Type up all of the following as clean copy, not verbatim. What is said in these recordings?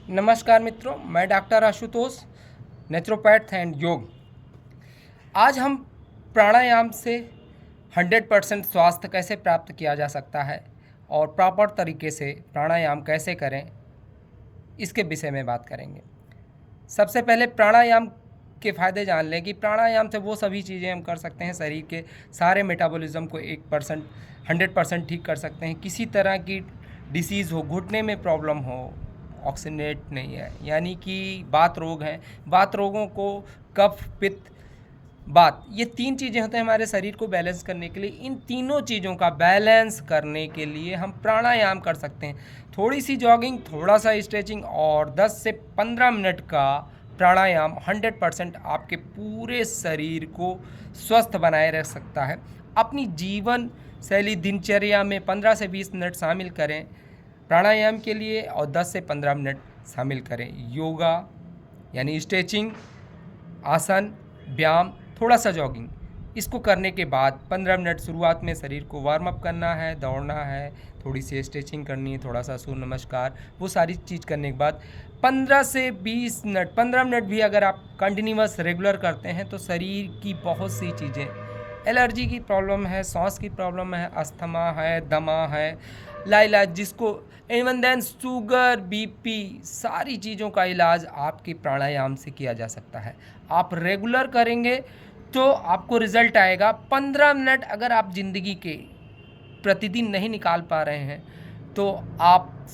नमस्कार मित्रों, मैं डॉक्टर आशुतोष, नेचुरोपैथ एंड योग। आज हम प्राणायाम से 100% स्वास्थ्य कैसे प्राप्त किया जा सकता है और प्रॉपर तरीके से प्राणायाम कैसे करें, इसके विषय में बात करेंगे। सबसे पहले प्राणायाम के फ़ायदे जान लें कि प्राणायाम से वो सभी चीज़ें हम कर सकते हैं, शरीर के सारे मेटाबॉलिज्म को 100% ठीक कर सकते हैं। किसी तरह की डिसीज़ हो, घुटने में प्रॉब्लम हो, ऑक्सीनेट नहीं है यानी कि बात रोग हैं, बात रोगों को कफ पित्त बात, ये 3 चीज़ें होते हैं हमारे शरीर को बैलेंस करने के लिए। इन तीनों चीज़ों का बैलेंस करने के लिए हम प्राणायाम कर सकते हैं। थोड़ी सी जॉगिंग, थोड़ा सा स्ट्रेचिंग और 10 से 15 मिनट का प्राणायाम 100% आपके पूरे शरीर को स्वस्थ बनाए रख सकता है। अपनी जीवन शैली दिनचर्या में 15 से 20 मिनट शामिल करें प्राणायाम के लिए और 10 से 15 मिनट शामिल करें योगा यानी स्ट्रेचिंग, आसन, व्यायाम, थोड़ा सा जॉगिंग। इसको करने के बाद 15 मिनट शुरुआत में शरीर को वार्म अप करना है, दौड़ना है, थोड़ी सी स्ट्रेचिंग करनी है, थोड़ा सा सूर्य नमस्कार, वो सारी चीज़ करने के बाद 15 से 20 मिनट, 15 मिनट भी अगर आप कंटिन्यूअस रेगुलर करते हैं तो शरीर की बहुत सी चीज़ें, एलर्जी की प्रॉब्लम है, सांस की प्रॉब्लम है, अस्थमा है, दमा है, लाइलाज जिसको इवन देन शुगर, बीपी, सारी चीज़ों का इलाज आपके प्राणायाम से किया जा सकता है। आप रेगुलर करेंगे तो आपको रिजल्ट आएगा। 15 मिनट अगर आप ज़िंदगी के प्रतिदिन नहीं निकाल पा रहे हैं तो आपको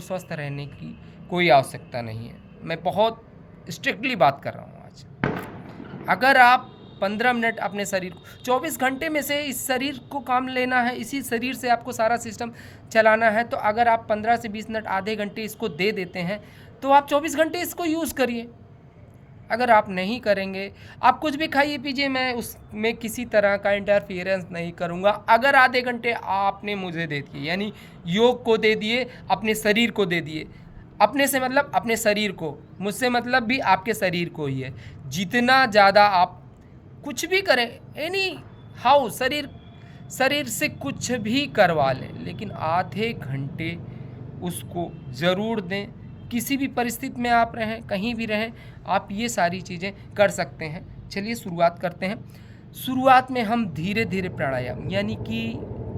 स्वस्थ रहने की कोई आवश्यकता नहीं है। मैं बहुत स्ट्रिक्टली बात कर रहा हूँ आज। अगर आप 15 मिनट अपने शरीर को, 24 घंटे में से इस शरीर को काम लेना है, इसी शरीर से आपको सारा सिस्टम चलाना है, तो अगर आप 15 से 20 मिनट, आधे घंटे इसको दे देते हैं तो आप 24 घंटे इसको यूज़ करिए। अगर आप नहीं करेंगे, आप कुछ भी खाइए पीजिए, मैं उसमें किसी तरह का इंटरफियरेंस नहीं करूँगा। अगर आधे घंटे आपने मुझे दे दिए, यानी योग को दे दिए, अपने शरीर को दे दिए, अपने से मतलब अपने शरीर को, मुझसे मतलब भी आपके शरीर को ही है। जितना ज़्यादा आप कुछ भी करें, एनी हाउ, शरीर से कुछ भी करवा लें, लेकिन आधे घंटे उसको ज़रूर दें। किसी भी परिस्थिति में आप रहें, कहीं भी रहें, आप ये सारी चीज़ें कर सकते हैं। चलिए शुरुआत करते हैं। शुरुआत में हम धीरे धीरे प्राणायाम यानी कि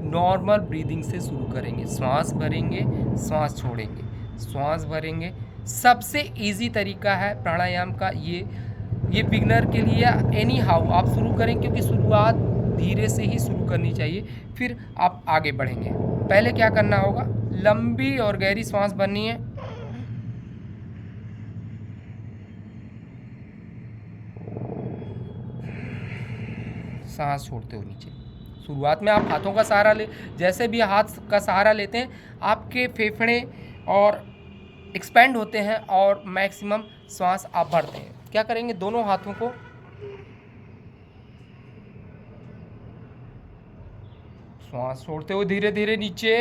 नॉर्मल ब्रीदिंग से शुरू करेंगे। श्वास भरेंगे, श्वास छोड़ेंगे, श्वास भरेंगे। सबसे इजी तरीका है प्राणायाम का ये बिगनर के लिए एनी हाउ आप शुरू करें, क्योंकि शुरुआत धीरे से ही शुरू करनी चाहिए, फिर आप आगे बढ़ेंगे। पहले क्या करना होगा, लंबी और गहरी सांस भरनी है। सांस छोड़ते हुए नीचे। शुरुआत में आप हाथों का सहारा ले, जैसे भी हाथ का सहारा लेते हैं आपके फेफड़े और एक्सपेंड होते हैं और मैक्सिमम सांस आप भरते हैं। क्या करेंगे, दोनों हाथों को सांस छोड़ते हुए धीरे धीरे नीचे।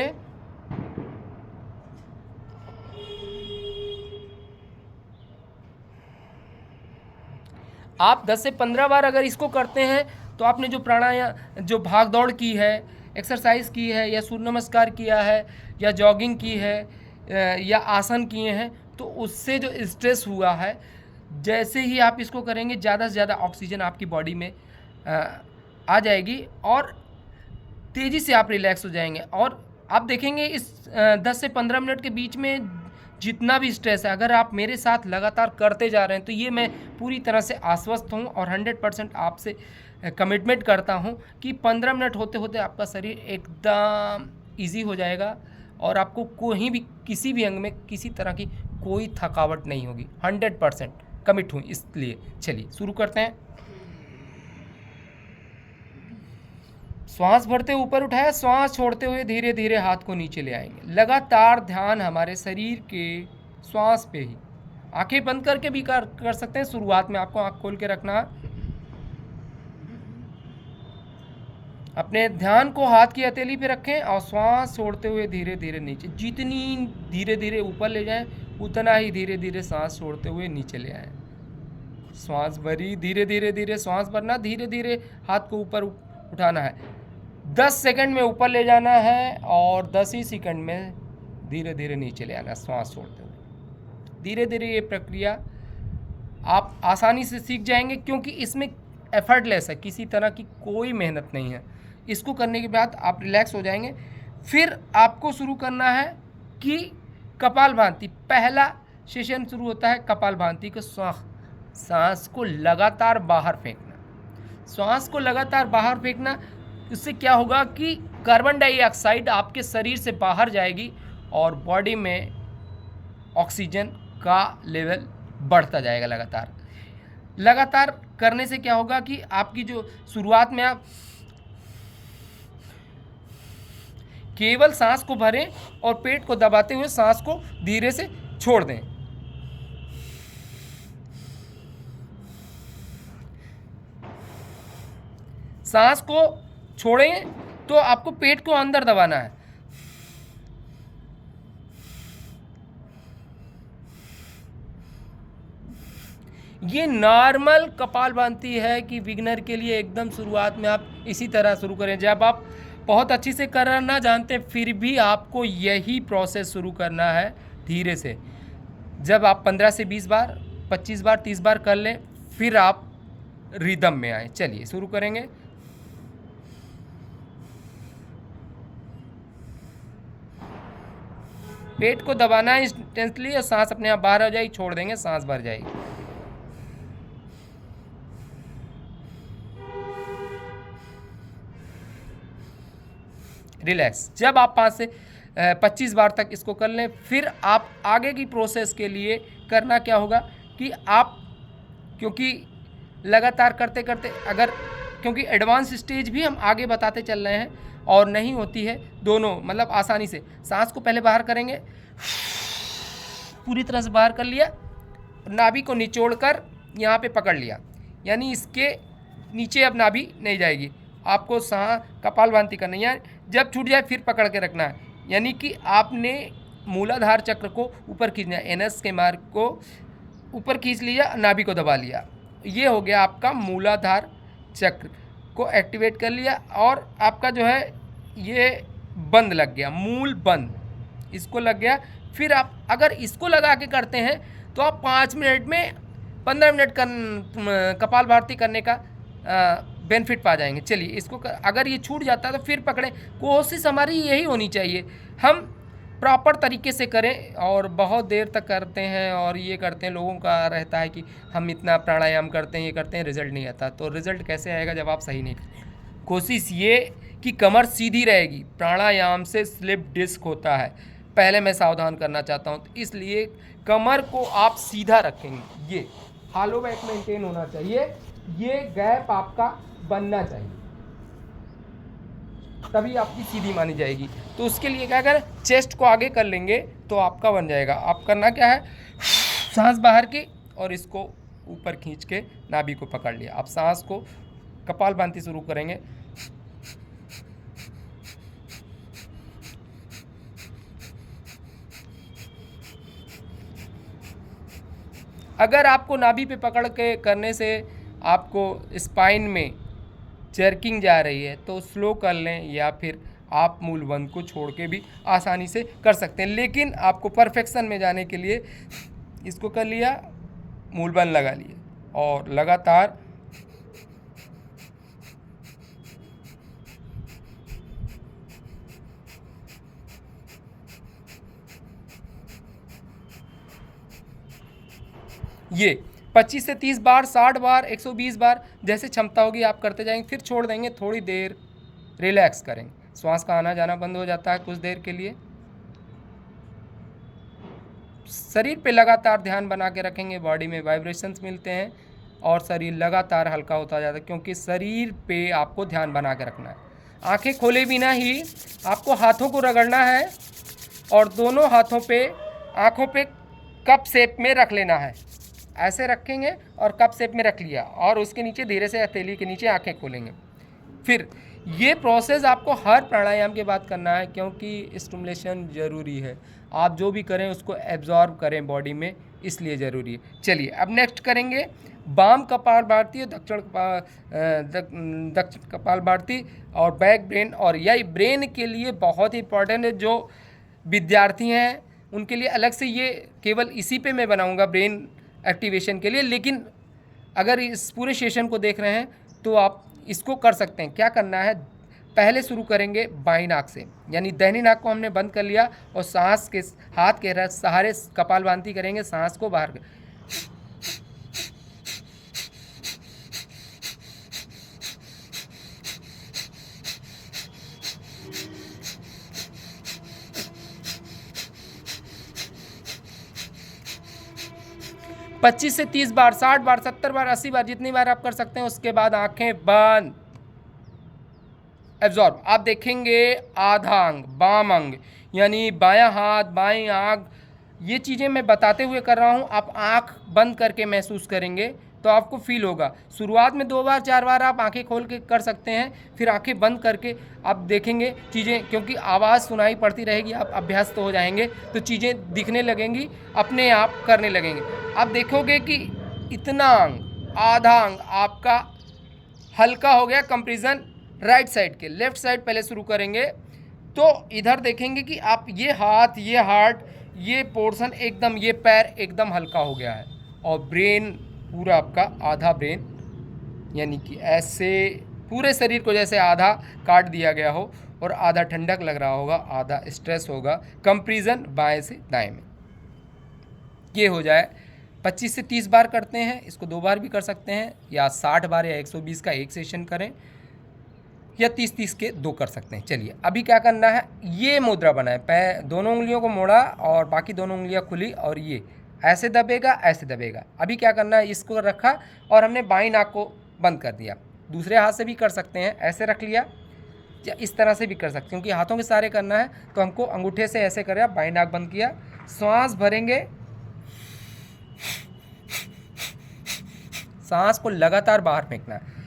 आप 10 से 15 बार अगर इसको करते हैं तो आपने जो प्राणायाम, जो भाग दौड़ की है, एक्सरसाइज की है, या सूर्य नमस्कार किया है, या जॉगिंग की है, या आसन किए हैं, तो उससे जो स्ट्रेस हुआ है, जैसे ही आप इसको करेंगे ज़्यादा से ज़्यादा ऑक्सीजन आपकी बॉडी में आ जाएगी और तेज़ी से आप रिलैक्स हो जाएंगे। और आप देखेंगे इस 10 से 15 मिनट के बीच में जितना भी स्ट्रेस है, अगर आप मेरे साथ लगातार करते जा रहे हैं तो ये मैं पूरी तरह से आश्वस्त हूँ और 100% आपसे कमिटमेंट करता हूँ कि 15 मिनट होते होते आपका शरीर एकदम ईजी हो जाएगा और आपको कोई भी, किसी भी अंग में किसी तरह की कोई थकावट नहीं होगी। 100% कमिट हूँ इसलिए। चलिए शुरू करते हैं। श्वास भरते ऊपर उठाया, श्वास छोड़ते हुए धीरे धीरे हाथ को नीचे ले आएंगे। लगातार ध्यान हमारे शरीर के श्वास पे ही। आंखें बंद करके भी कर सकते हैं। शुरुआत में आपको आंख खोल के रखना है। अपने ध्यान को हाथ की हथेली पे रखें और श्वास छोड़ते हुए धीरे धीरे नीचे। जितनी धीरे धीरे ऊपर ले जाएं उतना ही धीरे धीरे सांस छोड़ते हुए नीचे ले आएं। श्वास भरी, धीरे धीरे श्वास भरना, धीरे धीरे हाथ को ऊपर उठाना है। 10 सेकंड में ऊपर ले जाना है और 10 ही सेकंड में धीरे धीरे नीचे ले आना, श्वास छोड़ते हुए। धीरे धीरे ये प्रक्रिया आप आसानी से सीख जाएंगे, क्योंकि इसमें एफर्टलेस है, किसी तरह की कोई मेहनत नहीं है। इसको करने के बाद आप रिलैक्स हो जाएंगे। फिर आपको शुरू करना है कि कपालभाति, पहला सेशन शुरू होता है कपालभाति को। सांस को लगातार बाहर फेंकना, सांस को लगातार बाहर फेंकना। इससे क्या होगा कि कार्बन डाइऑक्साइड आपके शरीर से बाहर जाएगी और बॉडी में ऑक्सीजन का लेवल बढ़ता जाएगा। लगातार करने से क्या होगा कि आपकी जो शुरुआत में आप केवल सांस को भरें और पेट को दबाते हुए सांस को धीरे से छोड़ दें। सांस को छोड़ें तो आपको पेट को अंदर दबाना है। ये नॉर्मल कपालभाति है कि बिगिनर के लिए एकदम शुरुआत में आप इसी तरह शुरू करें। जब आप बहुत अच्छी से करना जानते हैं फिर भी आपको यही प्रोसेस शुरू करना है धीरे से। जब आप 15 से 20 बार, 25 बार, 30 बार कर लें फिर आप रिदम में आए। चलिए शुरू करेंगे। पेट को दबाना है इंटेंसली और सांस अपने आप बाहर आ जाएगी, छोड़ देंगे, सांस भर जाएगी। रिलैक्स। जब आप 5 से 25 बार तक इसको कर लें फिर आप आगे की प्रोसेस के लिए करना क्या होगा कि आप, क्योंकि लगातार करते करते अगर, क्योंकि एडवांस स्टेज भी हम आगे बताते चल रहे हैं और नहीं होती है दोनों, मतलब आसानी से सांस को पहले बाहर करेंगे, पूरी तरह से बाहर कर लिया, नाभि को निचोड़ कर यहाँ पे पकड़ लिया, यानी इसके नीचे अब नाभि नहीं जाएगी। आपको कपालभाति करनी है। जब छूट जाए फिर पकड़ के रखना है, यानी कि आपने मूलाधार चक्र को ऊपर खींचना है। एनएस के मार्ग को ऊपर खींच लिया, नाभि को दबा लिया, ये हो गया आपका मूलाधार चक्र को एक्टिवेट कर लिया। और आपका जो है ये बंद लग गया, मूल बंद इसको लग गया। फिर आप अगर इसको लगा के करते हैं तो आप 5 मिनट में 15 मिनट कपालभाति करने का बेनिफिट पा जाएंगे। चलिए इसको अगर ये छूट जाता है तो फिर पकड़ें। कोशिश हमारी यही होनी चाहिए, हम प्रॉपर तरीके से करें। और बहुत देर तक करते हैं और ये करते हैं, लोगों का रहता है कि हम इतना प्राणायाम करते हैं, ये करते हैं, रिजल्ट नहीं आता। तो रिजल्ट कैसे आएगा जब आप सही नहीं करें। कोशिश ये कि कमर सीधी रहेगी। प्राणायाम से स्लिप डिस्क होता है, पहले मैं सावधान करना चाहता हूँ। तो इसलिए कमर को आप सीधा रखेंगे, ये हॉलो बैक मेंटेन होना चाहिए, ये गैप आपका बनना चाहिए, तभी आपकी सीधी मानी जाएगी। तो उसके लिए क्या करें, चेस्ट को आगे कर लेंगे तो आपका बन जाएगा। आप करना क्या है, सांस बाहर की और इसको ऊपर खींच के नाभि को पकड़ लिया। आप सांस को कपालभाति शुरू करेंगे। अगर आपको नाभि पे पकड़ के करने से आपको स्पाइन में जर्किंग जा रही है तो स्लो कर लें, या फिर आप मूल बंद को छोड़ के भी आसानी से कर सकते हैं। लेकिन आपको परफेक्शन में जाने के लिए इसको कर लिया, मूल बंद लगा लिया और लगातार ये 25 से 30 बार, 60 बार, 120 बार जैसे क्षमता होगी आप करते जाएंगे। फिर छोड़ देंगे, थोड़ी देर रिलैक्स करेंगे। श्वास का आना जाना बंद हो जाता है कुछ देर के लिए। शरीर पे लगातार ध्यान बना के रखेंगे, बॉडी में वाइब्रेशंस मिलते हैं और शरीर लगातार हल्का होता जाता है, क्योंकि शरीर पे आपको ध्यान बना के रखना है। आंखें खोले बिना ही आपको हाथों को रगड़ना है और दोनों हाथों पे आँखों पे कप शेप में रख लेना है। ऐसे रखेंगे और कप शेप में रख लिया और उसके नीचे धीरे से हथेली के नीचे आंखें खोलेंगे। फिर ये प्रोसेस आपको हर प्राणायाम के बाद करना है, क्योंकि स्टिमुलेशन ज़रूरी है। आप जो भी करें उसको एब्जॉर्ब करें बॉडी में, इसलिए ज़रूरी है। चलिए अब नेक्स्ट करेंगे वाम कपालभाति, दक्षिण कपालभाति और बैक ब्रेन। और यही ब्रेन के लिए बहुत ही इंपॉर्टेंट है। जो विद्यार्थी हैं उनके लिए अलग से ये केवल इसी पे मैं बनाऊंगा ब्रेन एक्टिवेशन के लिए। लेकिन अगर इस पूरे सेशन को देख रहे हैं तो आप इसको कर सकते हैं। क्या करना है, पहले शुरू करेंगे बाईं नाक से, यानी दाहिनी नाक को हमने बंद कर लिया और सांस के हाथ के सहारे कपालभाति करेंगे, सांस को बाहर 25 से 30 बार, 60 बार, 70 बार, 80 बार, जितनी बार आप कर सकते हैं। उसके बाद आंखें बंद, एब्जॉर्ब। आप देखेंगे आधा अंग, बाम अंग, यानी बायां हाथ, बाईं आंख, ये चीज़ें मैं बताते हुए कर रहा हूँ। आप आंख बंद करके महसूस करेंगे तो आपको फील होगा। शुरुआत में 2 बार 4 बार आप आंखें खोल के कर सकते हैं, फिर आंखें बंद करके आप देखेंगे चीज़ें, क्योंकि आवाज़ सुनाई पड़ती रहेगी, आप अभ्यस्त हो जाएंगे तो चीज़ें दिखने लगेंगी, अपने आप करने लगेंगे। आप देखोगे कि इतना अंग, आधा अंग आपका हल्का हो गया। कंपैरिजन राइट साइड के, लेफ्ट साइड पहले शुरू करेंगे तो इधर देखेंगे कि आप ये हाथ, ये हार्ट, ये पोर्शन एकदम, ये पैर एकदम हल्का हो गया है। और ब्रेन पूरा आपका आधा ब्रेन, यानी कि ऐसे पूरे शरीर को जैसे आधा काट दिया गया हो और आधा ठंडक लग रहा होगा, आधा स्ट्रेस होगा। कंपैरिजन बाएं से दाएं में ये हो जाए। 25 से 30 बार करते हैं, इसको 2 बार भी कर सकते हैं, या 60 बार या 120 का एक सेशन करें, या 30-30 के 2 कर सकते हैं। चलिए अभी क्या करना है, ये मुद्रा बनाए, पैर दोनों उंगलियों को मोड़ा और बाकी दोनों उंगलियां खुली, और ये ऐसे दबेगा, ऐसे दबेगा। अभी क्या करना है, इसको रखा और हमने बाईं नाक को बंद कर दिया। दूसरे हाथ से भी कर सकते हैं, ऐसे रख लिया, या इस तरह से भी कर सकते हैं। क्योंकि हाथों के सहारे करना है तो हमको अंगूठे से ऐसे करें, बाईं नाक बंद किया, सांस भरेंगे, सांस को लगातार बाहर फेंकना है।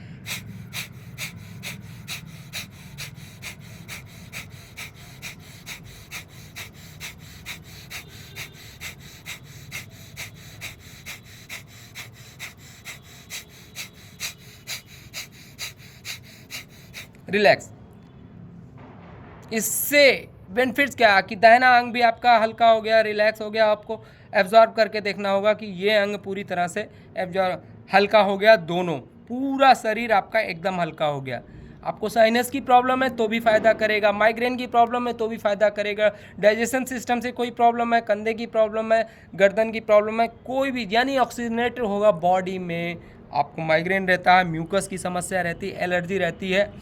रिलैक्स। इससे बेनिफिट्स क्या, कि दाहिना अंग भी आपका हल्का हो गया, रिलैक्स हो गया। आपको एब्जॉर्ब करके देखना होगा कि ये अंग पूरी तरह से एब्जॉर्ब, हल्का हो गया, दोनों, पूरा शरीर आपका एकदम हल्का हो गया। आपको साइनस की प्रॉब्लम है तो भी फ़ायदा करेगा, माइग्रेन की प्रॉब्लम है तो भी फ़ायदा करेगा, डाइजेशन सिस्टम से कोई प्रॉब्लम है, कंधे की प्रॉब्लम है, गर्दन की प्रॉब्लम है, कोई भी, यानी ऑक्सीजनेट होगा बॉडी में। आपको माइग्रेन रहता है, म्यूकस की समस्या रहती है, एलर्जी रहती है,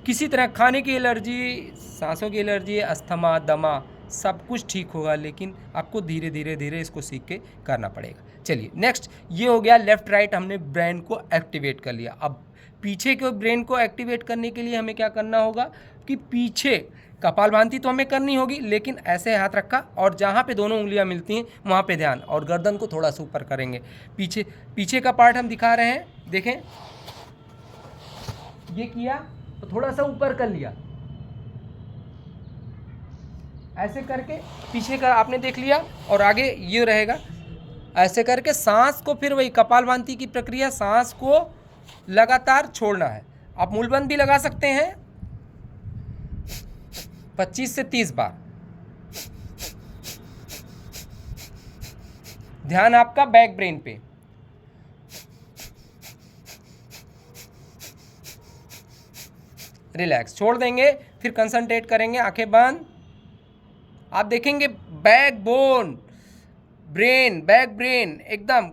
किसी तरह खाने की एलर्जी, सांसों की एलर्जी, अस्थमा, दमा, सब कुछ ठीक होगा। लेकिन आपको धीरे धीरे धीरे इसको सीख के करना पड़ेगा। चलिए नेक्स्ट, ये हो गया लेफ़्ट राइट, हमने ब्रेन को एक्टिवेट कर लिया। अब पीछे के ब्रेन को एक्टिवेट करने के लिए हमें क्या करना होगा, कि पीछे कपालभाति तो हमें करनी होगी, लेकिन ऐसे हाथ रखा और जहाँ पे दोनों उंगलियाँ मिलती हैं वहाँ पे ध्यान, और गर्दन को थोड़ा सा ऊपर करेंगे। पीछे का पार्ट हम दिखा रहे हैं, देखें, ये किया तो थोड़ा सा ऊपर कर लिया, ऐसे करके पीछे का आपने देख लिया, और आगे ये रहेगा ऐसे करके। सांस को फिर वही कपालभाति की प्रक्रिया, सांस को लगातार छोड़ना है। आप मूलबंद भी लगा सकते हैं 25 से 30 बार। ध्यान आपका बैक ब्रेन पे। रिलैक्स, छोड़ देंगे, फिर कंसंट्रेट करेंगे, आंखें बंद। आप देखेंगे back bone, brain, back brain एकदम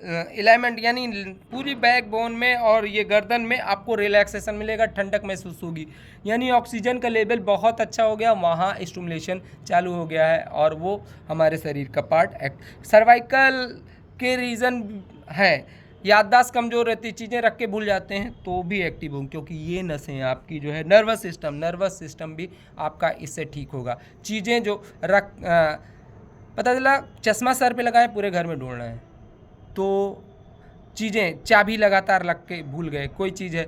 अलाइनमेंट, यानी पूरी बैक बोन में और ये गर्दन में आपको रिलैक्सेशन मिलेगा, ठंडक महसूस होगी, यानी ऑक्सीजन का लेवल बहुत अच्छा हो गया, वहाँ स्टिमुलेशन चालू हो गया है, और वो हमारे शरीर का पार्ट सर्वाइकल के रीज़न है। याददाश्त कमज़ोर रहती, चीज़ें रख के भूल जाते हैं तो भी एक्टिव होंगे, क्योंकि ये नसें आपकी जो है नर्वस सिस्टम भी आपका इससे ठीक होगा। चीज़ें जो पता चला चश्मा सर पे लगाए, पूरे घर में ढूंढना है, तो चीज़ें, चाबी लगातार रख के भूल गए, कोई चीज़ है,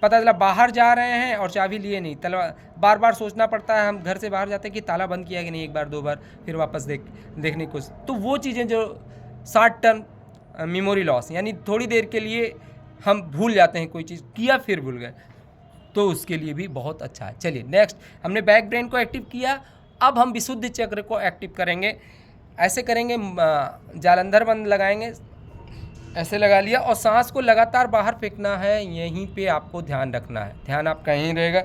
पता चला बाहर जा रहे हैं और चाबी लिए नहीं, बार बार सोचना पड़ता है, हम घर से बाहर जाते हैं कि ताला बंद किया कि नहीं, 1 बार 2 बार, फिर वापस देखने को, तो वो चीज़ें जो शॉर्ट टर्म मेमोरी लॉस, यानी थोड़ी देर के लिए हम भूल जाते हैं, कोई चीज़ किया फिर भूल गए, तो उसके लिए भी बहुत अच्छा है। चलिए नेक्स्ट, हमने बैक ब्रेन को एक्टिव किया। अब हम विशुद्ध चक्र को एक्टिव करेंगे। ऐसे करेंगे, जालंधर बंद लगाएंगे, ऐसे लगा लिया और सांस को लगातार बाहर फेंकना है। यहीं पे आपको ध्यान रखना है, ध्यान आपका यहीं रहेगा।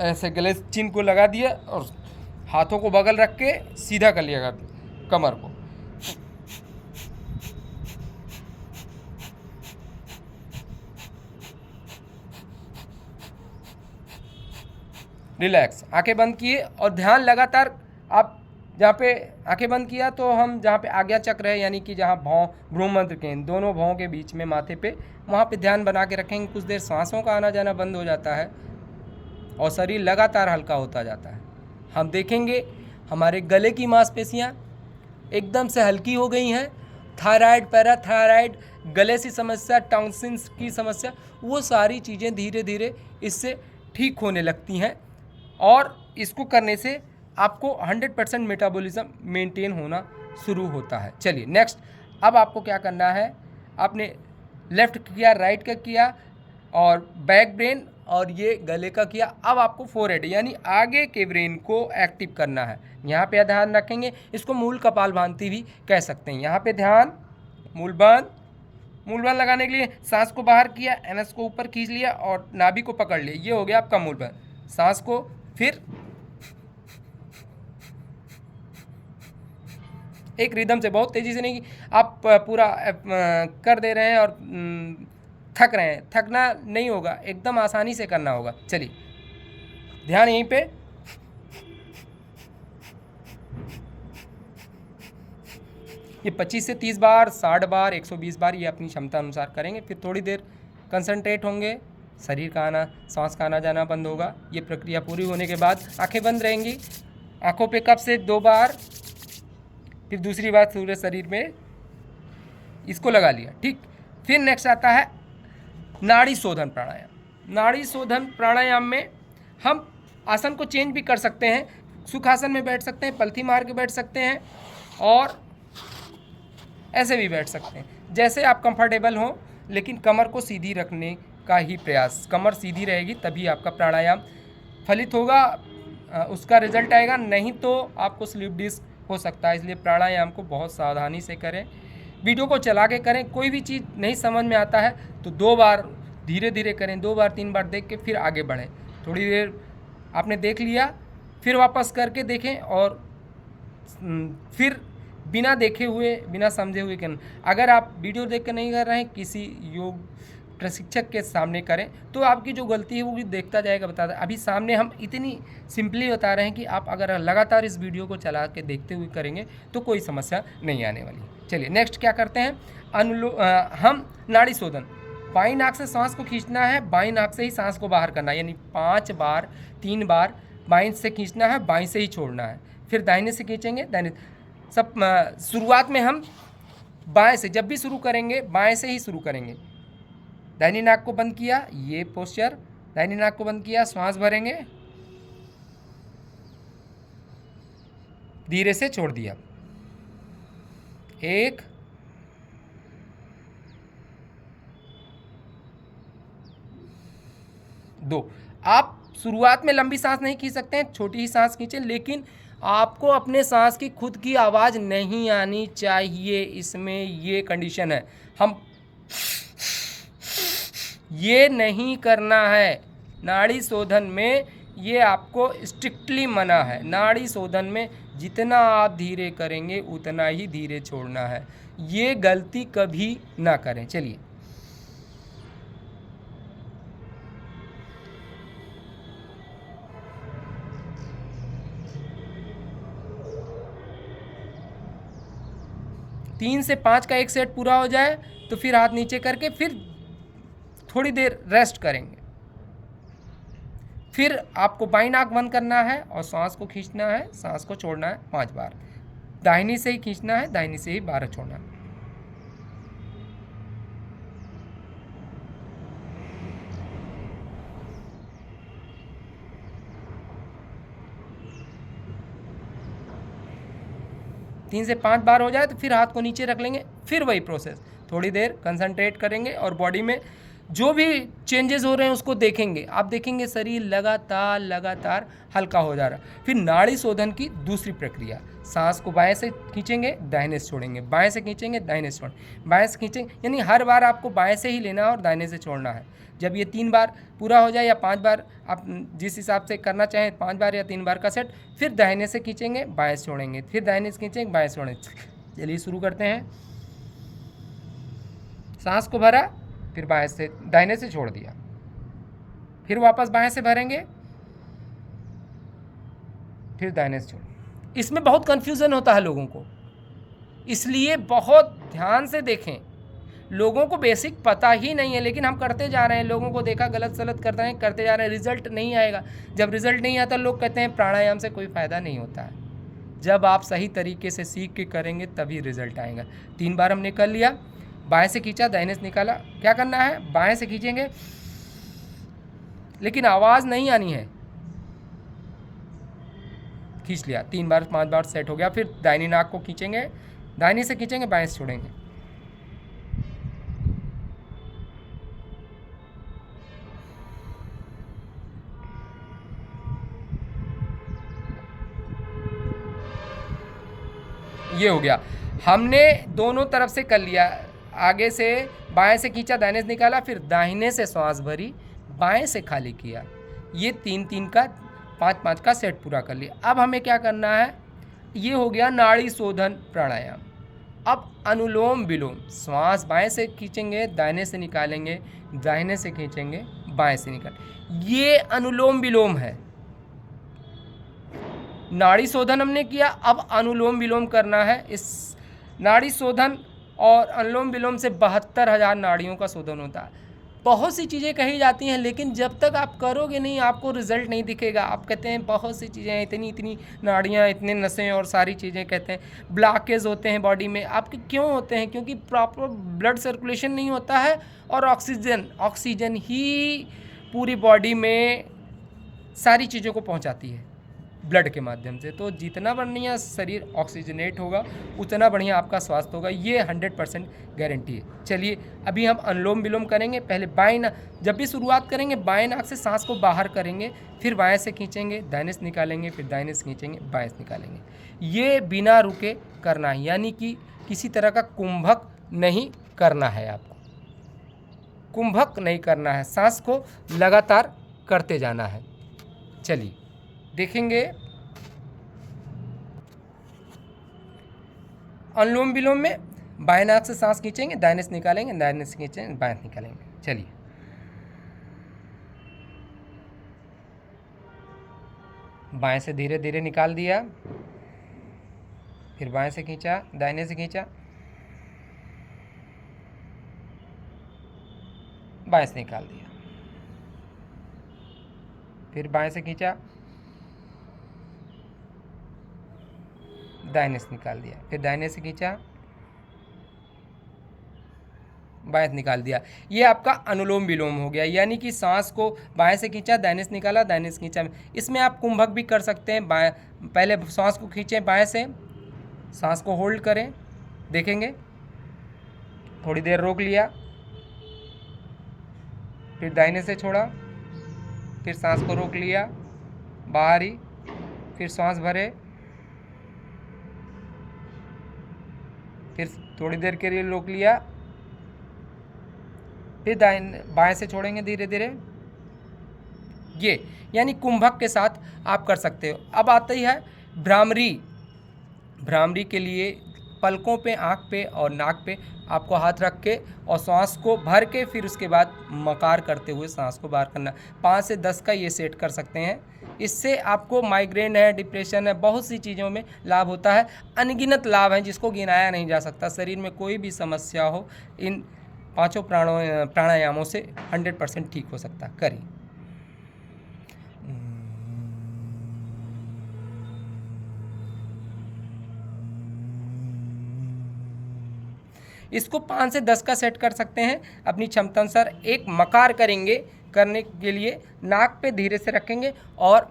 ऐसे गले चिन को लगा दिया और हाथों को बगल रख के सीधा कर लिएगा कमर को। रिलैक्स, आंखें बंद किए और ध्यान लगातार आप जहाँ पे आंखें बंद किया तो हम जहाँ पे आज्ञा चक्र है, यानी कि जहाँ भौं भ्रूमध्य केंद्र, दोनों भौं के बीच में माथे पे, वहाँ पे ध्यान बना के रखेंगे। कुछ देर सांसों का आना जाना बंद हो जाता है और शरीर लगातार हल्का होता जाता है। हम देखेंगे हमारे गले की मांसपेशियाँ एकदम से हल्की हो गई हैं। थायराइड, पैराथायराइड, गले की समस्या, टॉन्सिल्स की समस्या, वो सारी चीज़ें धीरे धीरे इससे ठीक होने लगती हैं और इसको करने से आपको 100% मेटाबॉलिज्म मेंटेन होना शुरू होता है। चलिए नेक्स्ट, अब आपको क्या करना है, आपने लेफ्ट किया, राइट का किया और बैक ब्रेन और ये गले का किया। अब आपको फोरहेड यानी आगे के ब्रेन को एक्टिव करना है। यहाँ पे ध्यान रखेंगे, इसको मूल कपालभाति भी कह सकते हैं। यहाँ पे ध्यान, मूल बंद लगाने के लिए सांस को बाहर किया, एनएस को ऊपर खींच लिया और नाभि को पकड़ लिया, ये हो गया आपका मूल बंद। सांस को फिर एक रिदम से, बहुत तेज़ी से नहीं कि आप पूरा कर दे रहे हैं और थक रहे हैं, थकना नहीं होगा, एकदम आसानी से करना होगा। चलिए ध्यान यहीं पे, ये 25 से 30 बार, 60 बार, 120 बार, ये अपनी क्षमता अनुसार करेंगे। फिर थोड़ी देर कंसंट्रेट होंगे, शरीर का आना, सांस का आना जाना बंद होगा। ये प्रक्रिया पूरी होने के बाद आंखें बंद रहेंगी। आंखों पे कब से 2 बार, फिर दूसरी बार पूरे शरीर में इसको लगा लिया, ठीक। फिर नेक्स्ट आता है नाड़ी शोधन प्राणायाम। नाड़ी शोधन प्राणायाम में हम आसन को चेंज भी कर सकते हैं। सुखासन में बैठ सकते हैं, पलथी मार के बैठ सकते हैं और ऐसे भी बैठ सकते हैं, जैसे आप कंफर्टेबल हो, लेकिन कमर को सीधी रखने का ही प्रयास। कमर सीधी रहेगी तभी आपका प्राणायाम फलित होगा, उसका रिजल्ट आएगा, नहीं तो आपको स्लिप डिस्क हो सकता है। इसलिए प्राणायाम को बहुत सावधानी से करें, वीडियो को चला के करें। कोई भी चीज़ नहीं समझ में आता है तो 2 बार धीरे धीरे करें, 2 बार 3 बार देख के फिर आगे बढ़ें। थोड़ी देर आपने देख लिया, फिर वापस करके देखें और फिर बिना देखे हुए, बिना समझे हुए करना। अगर आप वीडियो देख कर नहीं कर रहे हैं, किसी योग प्रशिक्षक के सामने करें तो आपकी जो गलती है वो भी देखता जाएगा, बताता। अभी सामने हम इतनी सिंपली बता रहे हैं कि आप अगर लगातार इस वीडियो को चला के देखते हुए करेंगे तो कोई समस्या नहीं आने वाली। चलिए नेक्स्ट क्या करते हैं, हम नाड़ी शोधन। बाईं नाक से सांस को खींचना है, बाईं नाक से ही सांस को बाहर करना है, यानी 5 बार, 3 बार बाईं से खींचना है, बाईं से ही छोड़ना है। फिर दाहिने से खींचेंगे, दाहिने। सब शुरुआत में हम बाएं से, जब भी शुरू करेंगे बाएं से ही शुरू करेंगे। दाहिनी नाक को बंद किया, ये पोस्चर, दाहिनी नाक को बंद किया, श्वास भरेंगे, धीरे से छोड़ दिया। 1 2। आप शुरुआत में लंबी सांस नहीं खींच सकते हैं, छोटी ही सांस खींचें, लेकिन आपको अपने सांस की खुद की आवाज़ नहीं आनी चाहिए। इसमें ये कंडीशन है, हम ये नहीं करना है। नाड़ी शोधन में ये आपको स्ट्रिक्टली मना है। नाड़ी शोधन में जितना आप धीरे करेंगे उतना ही धीरे छोड़ना है, ये गलती कभी ना करें। चलिए तीन से 5 का एक सेट पूरा हो जाए तो फिर हाथ नीचे करके फिर थोड़ी देर रेस्ट करेंगे। फिर आपको बाईं नाक बंद करना है और सांस को खींचना है, सांस को छोड़ना है 5 बार। दाहिनी से ही खींचना है, दाहिनी से ही 12 छोड़ना है। तीन से 5 बार हो जाए तो फिर हाथ को नीचे रख लेंगे, फिर वही प्रोसेस। थोड़ी देर कंसंट्रेट करेंगे और बॉडी में जो भी चेंजेस हो रहे हैं उसको देखेंगे, आप देखेंगे शरीर लगातार हल्का हो जा रहा है। फिर नाड़ी शोधन की दूसरी प्रक्रिया, सांस को बाएं से खींचेंगे, दाहिने से छोड़ेंगे, बाएं से खींचेंगे, दाहिने से छोड़ेंगे, बाएं से खींचेंगे, यानी हर बार आपको बाएं से ही लेना है और दाहिने से छोड़ना है। जब ये 3 बार पूरा हो जाए या 5 बार, आप जिस हिसाब से करना चाहें, 5 बार या 3 बार का सेट, फिर दाहिने से खींचेंगे, बाएं से छोड़ेंगे, फिर दाहिने से खींचेंगे, बाएं से छोड़ेंगे। चलिए शुरू करते हैं। सांस को भरा, फिर बाएं से दाहिने से छोड़ दिया, फिर वापस बाएं से भरेंगे, फिर दाहिने से छोड़। इसमें बहुत कन्फ्यूज़न होता है लोगों को, इसलिए बहुत ध्यान से देखें। लोगों को बेसिक पता ही नहीं है, लेकिन हम करते जा रहे हैं, लोगों को देखा गलत सलत करते हैं, करते जा रहे हैं, रिजल्ट नहीं आएगा। जब रिजल्ट नहीं आता लोग कहते हैं प्राणायाम से कोई फ़ायदा नहीं होता है। जब आप सही तरीके से सीख के करेंगे तभी रिजल्ट आएगा। 3 बार हमने कर लिया, बाएं से खींचा, दाहिने से निकाला। क्या करना है, बाएं से खींचेंगे लेकिन आवाज़ नहीं आनी है। खींच लिया, 3 बार 5 बार सेट हो गया, फिर दाहिनी नाक को खींचेंगे, दाहिनी से खींचेंगे, बाएं से छोड़ेंगे। ये हो गया, हमने दोनों तरफ से कर लिया। आगे से बाएं से खींचा, दाहिने से निकाला, फिर दाहिने से सांस भरी, बाएं से खाली किया। ये 3-3 का 5-5 का सेट पूरा कर लिया। अब हमें क्या करना है, ये हो गया नाड़ी शोधन प्राणायाम। अब अनुलोम विलोम, श्वास बाएं से खींचेंगे, दाहिने से निकालेंगे, दाहिने से खींचेंगे, बाएं से निकाल, ये अनुलोम विलोम है। नाड़ी शोधन हमने किया, अब अनुलोम विलोम करना है। इस नाड़ी शोधन और अनुलोम विलोम से 72,000 नाड़ियों का शोधन होता है। बहुत सी चीज़ें कही जाती हैं, लेकिन जब तक आप करोगे नहीं आपको रिजल्ट नहीं दिखेगा। आप कहते हैं बहुत सी चीज़ें हैं, इतनी नाड़ियाँ, इतने नसें और सारी चीज़ें, कहते हैं ब्लॉकेज होते हैं बॉडी में। आपके क्यों होते हैं, क्योंकि प्रॉपर ब्लड सर्कुलेशन नहीं होता है, और ऑक्सीजन ही पूरी बॉडी में सारी चीज़ों को पहुँचाती है ब्लड के माध्यम से। तो जितना बढ़िया शरीर ऑक्सीजनेट होगा उतना बढ़िया आपका स्वास्थ्य होगा, ये 100% गारंटी है। चलिए अभी हम अनुलोम विलोम करेंगे। पहले बाएं नाक, जब भी शुरुआत करेंगे बाएं नाक से सांस को बाहर करेंगे, फिर बाएं से खींचेंगे, दाहिने से निकालेंगे, फिर दाहिने से खींचेंगे, बाएं से निकालेंगे। ये बिना रुके करना है, यानी कि किसी तरह का कुंभक नहीं करना है। आपको कुंभक नहीं करना है, सांस को लगातार करते जाना है। चलिए देखेंगे अनुलोम विलोम में बाएं नाक से सांस खींचेंगे, दाहिने से निकालेंगे, दाहिने से खींचेंगे, बाएं से निकालेंगे। चलिए बाएं से धीरे धीरे निकाल दिया, फिर बाएं से खींचा, दाहिने से खींचा, बाएं से निकाल दिया, फिर बाएं से खींचा, दाहिने से निकाल दिया, फिर दाहिने से खींचा, बाएं से निकाल दिया। ये आपका अनुलोम विलोम हो गया, यानी कि सांस को बाएं से खींचा, दाहिने से निकाला, दाहिने से खींचा। इसमें आप कुंभक भी कर सकते हैं। बाएं, पहले सांस को खींचें बाएं से, सांस को होल्ड करें, देखेंगे, थोड़ी देर रोक लिया, फिर दाहिने से छोड़ा, फिर सांस को रोक लिया, बाहर ही, फिर सांस भरे, फिर थोड़ी देर के लिए रोक लिया, फिर बाएं से छोड़ेंगे धीरे धीरे। ये यानी कुंभक के साथ आप कर सकते हो। अब आती है भ्रामरी। भ्रामरी के लिए पलकों पे, आँख पे और नाक पे आपको हाथ रख के और सांस को भर के, फिर उसके बाद मकार करते हुए सांस को बाहर करना। 5 से 10 का ये सेट कर सकते हैं। इससे आपको माइग्रेन है, डिप्रेशन है, बहुत सी चीज़ों में लाभ होता है। अनगिनत लाभ हैं जिसको गिनाया नहीं जा सकता। शरीर में कोई भी समस्या हो, इन 5 प्राणायामों से 100% ठीक हो सकता है। करिए। इसको 5 से 10 का सेट कर सकते हैं अपनी क्षमता अनुसार। एक मकार करेंगे, करने के लिए नाक पे धीरे से रखेंगे और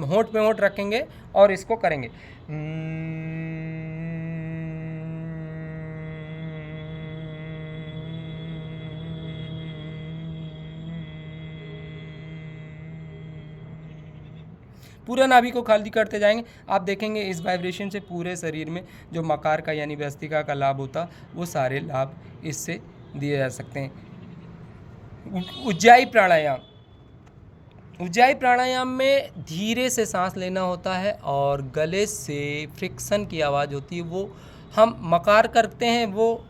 होंठ पे होंठ रखेंगे और इसको करेंगे। पूरा नाभि को खाली करते जाएंगे, आप देखेंगे इस वाइब्रेशन से पूरे शरीर में जो मकार का यानी व्यस्तिका का लाभ होता, वो सारे लाभ इससे दिए जा सकते हैं। उज्जाई प्राणायाम, उज्जाई प्राणायाम में धीरे से सांस लेना होता है और गले से फ्रिक्शन की आवाज़ होती है, वो हम मकार करते हैं, वो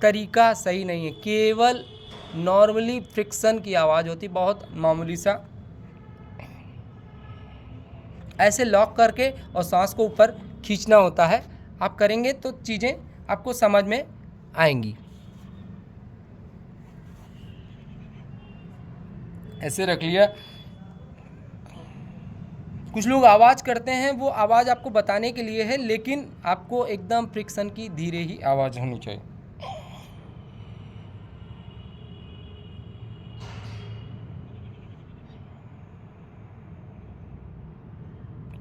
तरीका सही नहीं है। केवल नॉर्मली फ्रिक्शन की आवाज़ होती, बहुत मामूली सा, ऐसे लॉक करके और सांस को ऊपर खींचना होता है। आप करेंगे तो चीज़ें आपको समझ में आएंगी। ऐसे रख लिया। कुछ लोग आवाज़ करते हैं, वो आवाज़ आपको बताने के लिए है, लेकिन आपको एकदम फ्रिक्शन की धीरे ही आवाज़ होनी चाहिए।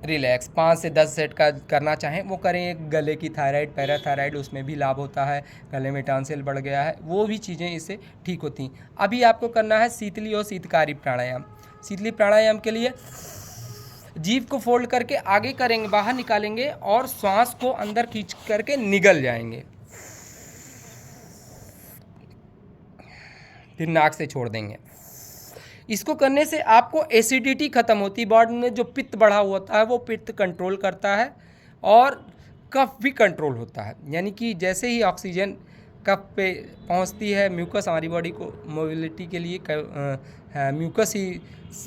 रिलैक्स 5 से 10 सेट का करना चाहें वो करें। गले की थायराइड, पैराथायराइड, उसमें भी लाभ होता है। गले में टॉन्सिल बढ़ गया है, वो भी चीज़ें इससे ठीक होती हैं। अभी आपको करना है शीतली और शीतकारी प्राणायाम। शीतली प्राणायाम के लिए जीभ को फोल्ड करके आगे करेंगे, बाहर निकालेंगे और श्वास को अंदर खींच करके निगल जाएंगे, फिर नाक से छोड़ देंगे। इसको करने से आपको एसिडिटी ख़त्म होती है, बॉडी में जो पित्त बढ़ा होता है वो पित्त कंट्रोल करता है और कफ भी कंट्रोल होता है। यानी कि जैसे ही ऑक्सीजन कफ पे पहुंचती है, म्यूकस हमारी बॉडी को मोबिलिटी के लिए म्यूकस ही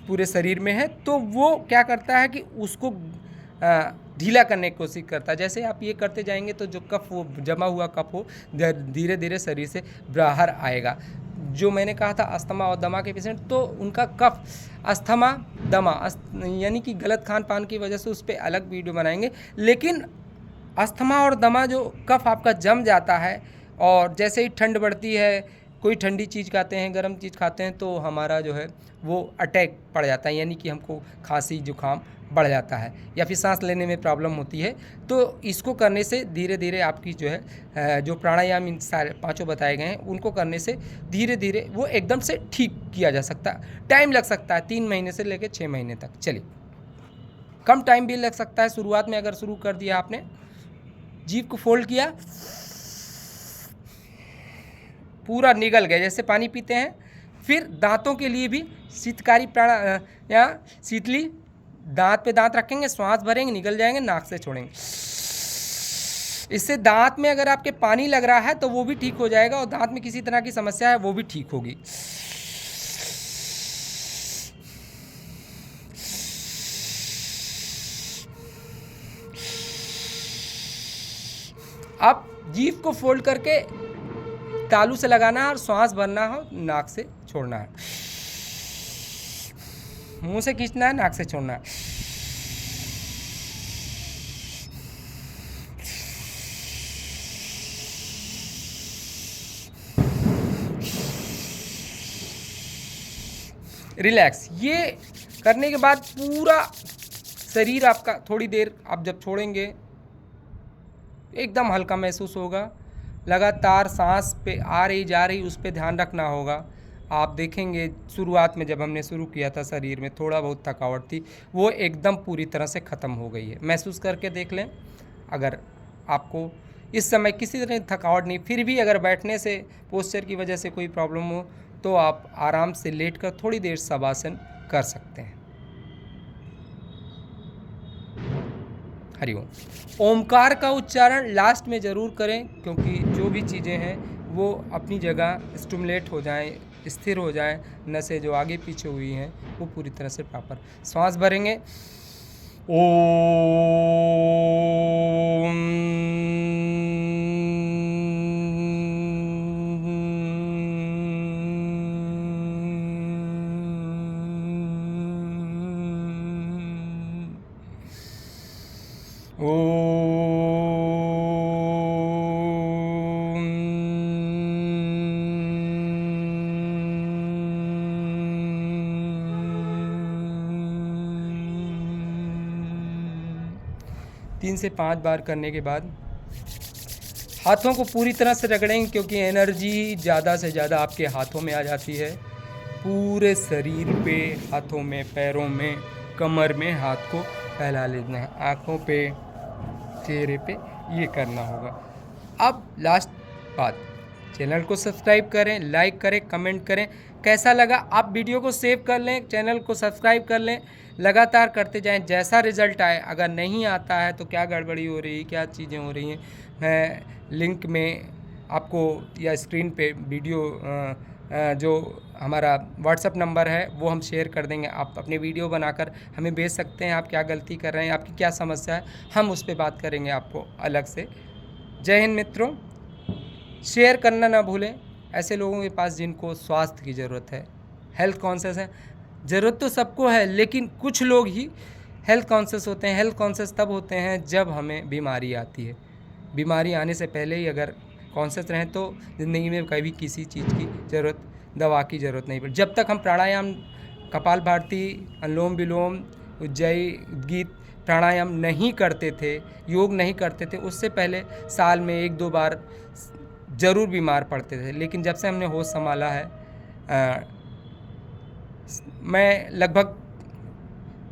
पूरे शरीर में है, तो वो क्या करता है कि उसको ढीला करने की कोशिश करता है। जैसे आप ये करते जाएंगे तो जो कफ वो जमा हुआ कफ हो धीरे धीरे शरीर से बाहर आएगा। जो मैंने कहा था अस्थमा और दमा के पेशेंट, तो उनका कफ अस्थमा दमा यानी कि गलत खान पान की वजह से उस पर अलग वीडियो बनाएंगे। लेकिन अस्थमा और दमा जो कफ आपका जम जाता है और जैसे ही ठंड बढ़ती है, कोई ठंडी चीज़ खाते हैं, गर्म चीज़ खाते हैं, तो हमारा जो है वो अटैक पड़ जाता है, यानी कि हमको खांसी जुकाम बढ़ जाता है या फिर सांस लेने में प्रॉब्लम होती है। तो इसको करने से धीरे धीरे आपकी जो है जो प्राणायाम इन सारे 5 बताए गए हैं उनको करने से धीरे धीरे वो एकदम से ठीक किया जा सकता है। टाइम लग सकता है 3 महीने से लेकर 6 महीने तक, चलिए कम टाइम भी लग सकता है। शुरुआत में अगर शुरू कर दिया आपने, जीभ को फोल्ड किया, पूरा निगल गया जैसे पानी पीते हैं। फिर दांतों के लिए भी शीतकारी या शीतली, दांत पे दांत रखेंगे, श्वास भरेंगे, निकल जाएंगे, नाक से छोड़ेंगे। इससे दांत में अगर आपके पानी लग रहा है तो वो भी ठीक हो जाएगा और दांत में किसी तरह की समस्या है वो भी ठीक होगी। अब जीभ को फोल्ड करके तालू से लगाना है और श्वास भरना है, नाक से छोड़ना है। मुंह से खींचना है, नाक से छोड़ना है। रिलैक्स। ये करने के बाद पूरा शरीर आपका थोड़ी देर आप जब छोड़ेंगे एकदम हल्का महसूस होगा। लगातार सांस पे आ रही जा रही उस पे ध्यान रखना होगा। आप देखेंगे शुरुआत में जब हमने शुरू किया था शरीर में थोड़ा बहुत थकावट थी, वो एकदम पूरी तरह से ख़त्म हो गई है। महसूस करके देख लें। अगर आपको इस समय किसी तरह की थकावट नहीं, फिर भी अगर बैठने से पोस्चर की वजह से कोई प्रॉब्लम हो तो आप आराम से लेटकर थोड़ी देर शवासन कर सकते हैं। हरिओम। ओमकार का उच्चारण लास्ट में ज़रूर करें, क्योंकि जो भी चीज़ें हैं वो अपनी जगह स्टिमुलेट हो जाएं, स्थिर हो जाएं। नसें जो आगे पीछे हुई हैं वो पूरी तरह से प्रॉपर। श्वास भरेंगे, तीन से 5 बार करने के बाद हाथों को पूरी तरह से रगड़ेंगे, क्योंकि एनर्जी ज़्यादा से ज़्यादा आपके हाथों में आ जाती है। पूरे शरीर पे, हाथों में, पैरों में, कमर में हाथ को फैला लेना है, आँखों पे, चेहरे पे, ये करना होगा। अब लास्ट बात, चैनल को सब्सक्राइब करें, लाइक करें, कमेंट करें। कैसा लगा आप वीडियो को सेव कर लें, चैनल को सब्सक्राइब कर लें, लगातार करते जाएं। जैसा रिज़ल्ट आए, अगर नहीं आता है तो क्या गड़बड़ी हो रही है, क्या चीज़ें हो रही हैं, मैं लिंक में आपको या स्क्रीन पे वीडियो जो हमारा व्हाट्सअप नंबर है वो हम शेयर कर देंगे। आप अपनी वीडियो बनाकर हमें भेज सकते हैं, आप क्या गलती कर रहे हैं, आपकी क्या समस्या है, हम उस पर बात करेंगे आपको अलग से। जय हिंद मित्रों, शेयर करना ना भूलें ऐसे लोगों के पास जिनको स्वास्थ्य की ज़रूरत है, हेल्थ कॉन्शियस है। ज़रूरत तो सबको है, लेकिन कुछ लोग ही हेल्थ कॉन्शियस होते हैं। हेल्थ कॉन्शियस तब होते हैं जब हमें बीमारी आती है। बीमारी आने से पहले ही अगर कॉन्शियस रहें तो ज़िंदगी में कभी किसी चीज़ की ज़रूरत, दवा की ज़रूरत नहीं पड़ती। जब तक हम प्राणायाम, कपालभाति, अनुलोम विलोम, उज्जयी गीत, प्राणायाम नहीं करते थे, योग नहीं करते थे, उससे पहले साल में 1-2 बार ज़रूर बीमार पड़ते थे। लेकिन जब से हमने होश संभाला है, मैं लगभग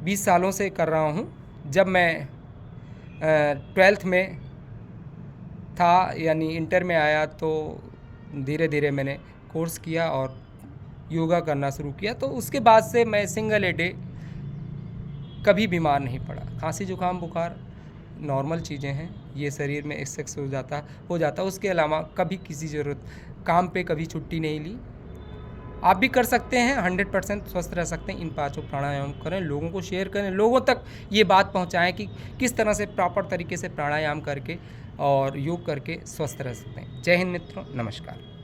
20 सालों से कर रहा हूँ। जब मैं 12th में था, यानी इंटर में आया, तो धीरे धीरे मैंने कोर्स किया और योगा करना शुरू किया। तो उसके बाद से मैं सिंगल ए डे कभी बीमार नहीं पड़ा। खांसी जुकाम बुखार नॉर्मल चीज़ें हैं, ये शरीर में एक्सेस हो जाता। उसके अलावा कभी किसी ज़रूरत काम पे कभी छुट्टी नहीं ली। आप भी कर सकते हैं, 100% स्वस्थ रह सकते हैं। इन 5 प्राणायाम करें, लोगों को शेयर करें, लोगों तक ये बात पहुंचाएं कि किस तरह से प्रॉपर तरीके से प्राणायाम करके और योग करके स्वस्थ रह सकते हैं। जय हिंद मित्रों, नमस्कार।